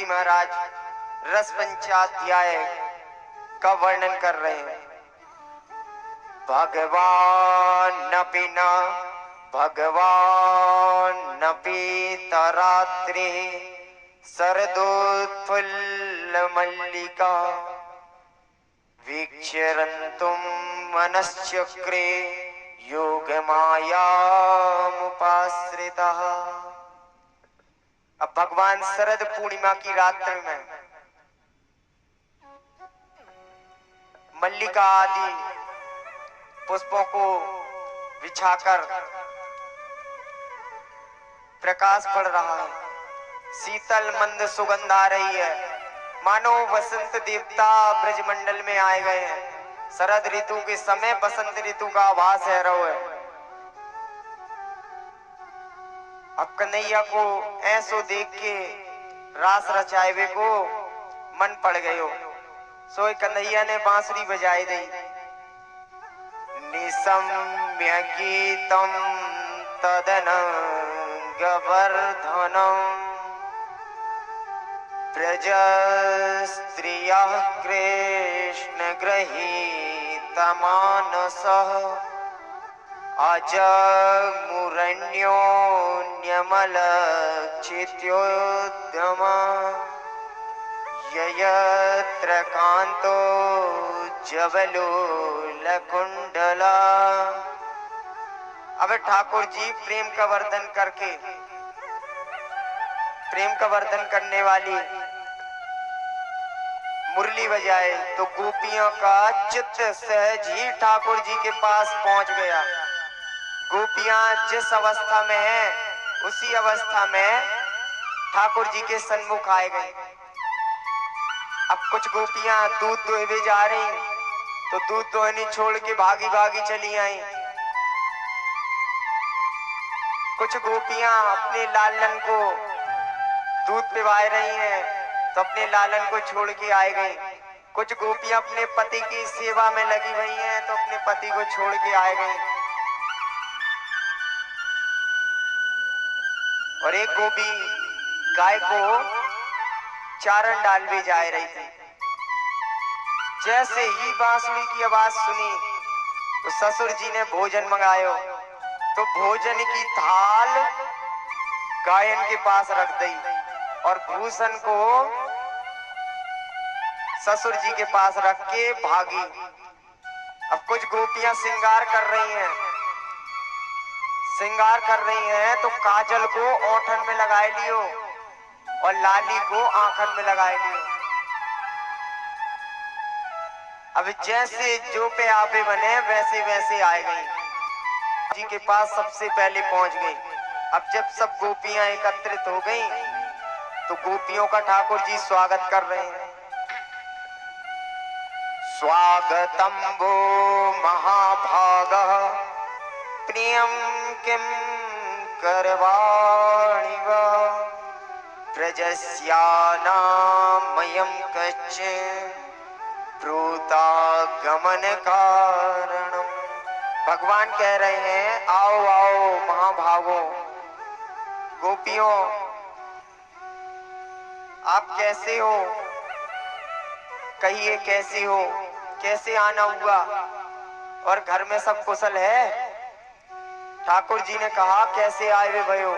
महाराज रस पंचाध्याय का वर्णन कर रहे हैं। भगवान पीतरात्रि शरदोत्फुल्ल मल्लिका वीक्षरन्तुं मनश्चक्रे योगमायामुपाश्रितः। अब भगवान शरद पूर्णिमा की रात्रि में मल्लिका आदि पुष्पों को बिछाकर प्रकाश पड़ रहा है, शीतल मंद सुगंध आ रही है, मानो वसंत देवता ब्रजमंडल में आए गए हैं। शरद ऋतु के समय बसंत ऋतु का आभास है रहो है। अब कन्हैया को ऐसो देख के रास रचाए को मन पड़ गयो, सोई कन्हैया ने बांसुरी बजाई दी। निसम्य गीतम तदनंगवर्धनम ब्रज स्त्रियः कृष्ण गृहीतमानसः अजमुरन्योन्यमलक्षित्योद्यम ययत्र कान्तो जवलोलकुण्डला। अब ठाकुर जी प्रेम का वर्धन करके, प्रेम का वर्धन करने वाली मुरली बजाए तो गोपियों का चित्त सहज ही ठाकुर जी के पास पहुंच गया। गोपियां जिस अवस्था में हैं उसी अवस्था में ठाकुर जी के सन्मुख आए गए। अब कुछ गोपियां दूध दोहने जा रही तो दूध दोहनी छोड़ के भागी भागी चली आई। कुछ गोपियां अपने लालन को दूध पिला रही हैं तो अपने लालन को छोड़ के आए गई। कुछ गोपियां अपने पति की सेवा में लगी हुई हैं तो अपने पति को छोड़ के आए गई। और एक गोपी गाय को चारण डालने जा रही थी। जैसे ही बांसुरी की आवाज सुनी तो ससुर जी ने भोजन मंगायो तो भोजन की थाल गायन के पास रख दी और भूषण को ससुर जी के पास रख के भागी। अब कुछ गोपियां श्रृंगार कर रही हैं तो काजल को ओठन में लगाए लियो और लाली को आंखन में लगाए लियो। अब जैसे जो पे आपे बने वैसे वैसे आए गई जी के पास सबसे पहले पहुंच गई। अब जब सब गोपियां एकत्रित हो गई तो गोपियों का ठाकुर जी स्वागत कर रहे हैं। स्वागतम वो महाभागः प्रियं किं करवाणि वा प्रजस्यानामयं कश्चित् प्रोतागमन कारणम्। भगवान कह रहे हैं आओ आओ महाभागो, गोपियों आप कैसे हो, कहिए कैसे हो, कैसे आना हुआ और घर में सब कुशल है। ठाकुर जी ने कहा कैसे आए वे भयो।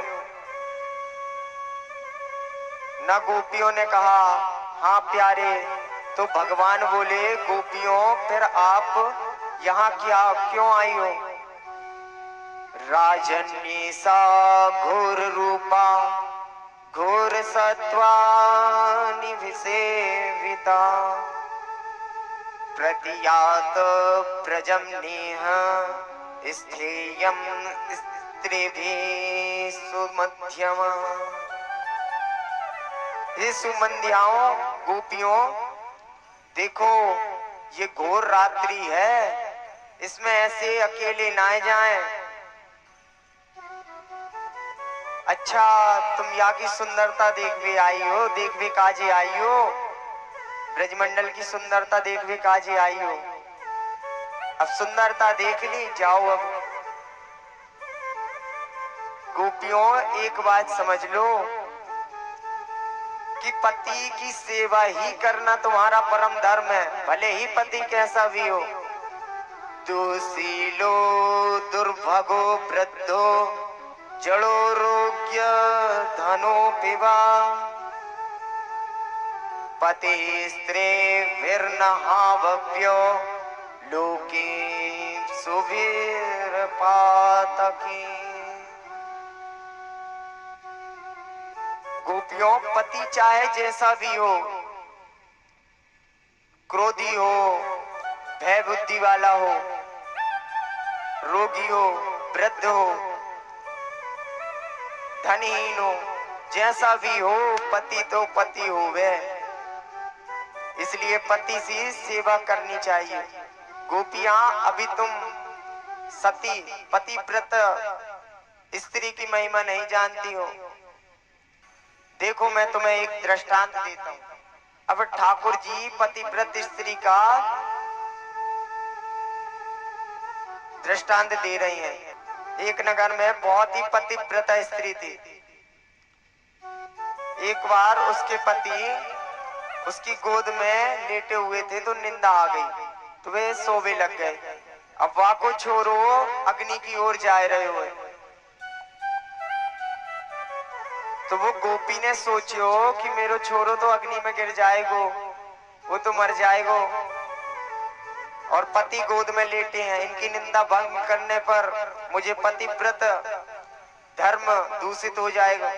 न गोपियों ने कहा हाँ प्यारे, तो भगवान बोले गोपियों फिर आप यहाँ क्यों आई हो। राजन्य सा घोर रूपा घोर सत्वानिभिसेविता प्रतियात प्रजम नेह स्थेयं स्त्रीभिः सुमध्यमा। ये सुमंध्याओं गोपियों देखो ये घोर रात्रि है, इसमें ऐसे अकेले ना जाएं। अच्छा तुम यहाँ की सुंदरता देखने आई हो, देखने काजे आई हो, ब्रजमंडल की सुंदरता देखने काजे आई हो। अब सुंदरता देख ली, जाओ अब। गोपियों एक बात समझ लो, कि पति की सेवा ही करना तुम्हारा परम धर्म है, भले ही पति कैसा भी हो। दुशीलो दुर्भगो वृद्धो जड़ो रोग्य धनो पिवा पति स्त्री विर्नहावप्यो लोके सुवीर पातकी। गोपियों, पति चाहे जैसा भी हो, क्रोधी हो, भय बुद्धि वाला हो, रोगी हो, वृद्ध हो, धनहीन हो, जैसा भी हो, पति तो पति हो वे। इसलिए पति से सेवा करनी चाहिए। गोपियां, अभी तुम सती पतिव्रत स्त्री की महिमा नहीं जानती हो। देखो, मैं तुम्हें एक दृष्टांत देता हूं। अब ठाकुर जी पतिव्रत स्त्री का दृष्टांत दे रही हैं। एक नगर में बहुत ही पतिव्रता स्त्री थी। एक बार उसके पति उसकी गोद में लेटे हुए थे तो निंदा आ गई, तो वे सोवे लग गए। अब वाको छोरो अग्नि की ओर जा रहे हुए, तो वो गोपी ने सोचो कि मेरो छोरो तो अग्नि में गिर जाएगो, वो तो मर जाएगो, और पति गोद में लेटे हैं, इनकी निंदा भंग करने पर मुझे पतिव्रत धर्म दूषित हो जाएगा।